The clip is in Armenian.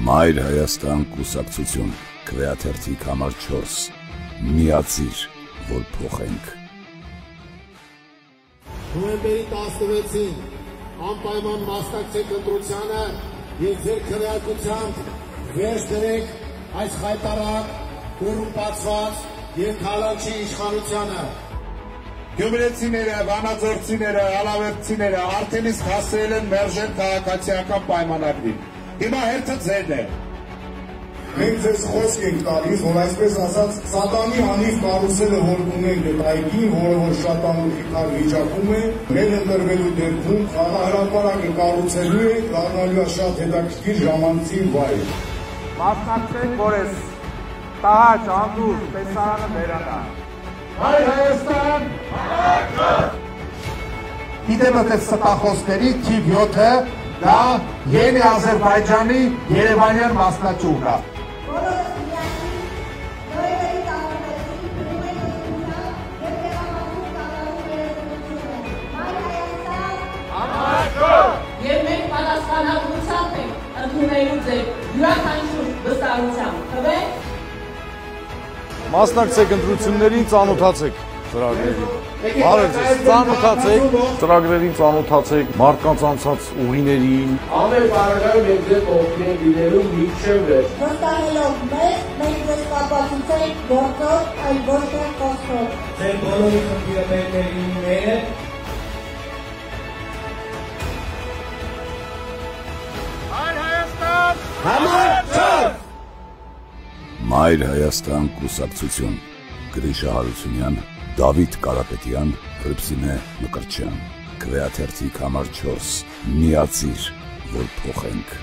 Մայր Հայաստան կուսակցություն, քվեաթերթիկ համար 4, միացիր, որ փոխենք։ Նոյեմբերի 16-ին անպայման մասնակցեք ընտրությանը և ձեր քվեարկությամբ վերջ դրեք այս խայտարակ, կոռումպացված և քալանչի իշխանությանը։ Գյումրեցիները, վանաձորցիները, ալավերդցիները արդեն իսկ հասել են մերժել քաղաքացիական պայմանագրին։ Հիմա հերթը ձերն է։ Մենք ձեզ խոսք ենք տալիս, որ այսպես ասած սատանի անիվ կարուսելը որ ունենք այդ այգին, որը որ շատ անուխիթար վիճակում է, մեր ընտրվելու դեպքում խաղահրապարակը կառուցելու է, դառնալու է շատ հետաքրքիր ժամանցի վայր։ Մասնակցեք, որ ես տահաճ, անդուր, տեսարանը վերանա։ Հայր Հայաստան, Գիտեմ այդ ստախոսների թիվ 7-ը դա Յենի Ադրբեջանի Երևանյան մասնաճյուղն է։ Եվ մենք պատասխանատվությամբ ենք ընդունելու ձեր յուրաքանչյուր վստահությամբ, թվեք։ Մասնակցեք ընտրություններին, ծանոթացեք ծրագրերին։ Բարև ձեզ, ծանոթացեք ծրագրերին, ծանոթացեք մարդկանց անցած ուղիներին։ Ամեն բարակայում ենք ձեզ օգնել լինելու մինչև վերջ։ Վստահելով մեզ, մենք ձեզ կապացուցենք գործով, այլ ոչ թե խոսքով։ Ձեր բոլորի խնդիրը մեր է։ Մայր Հայաստան կուսակցություն, Գրիշա Հարությունյան, Դավիթ Կարապետյան, Հռիփսիմե Մկրտչյան, քվեաթերթիկ համար 4, միացիր, որ փոխենք։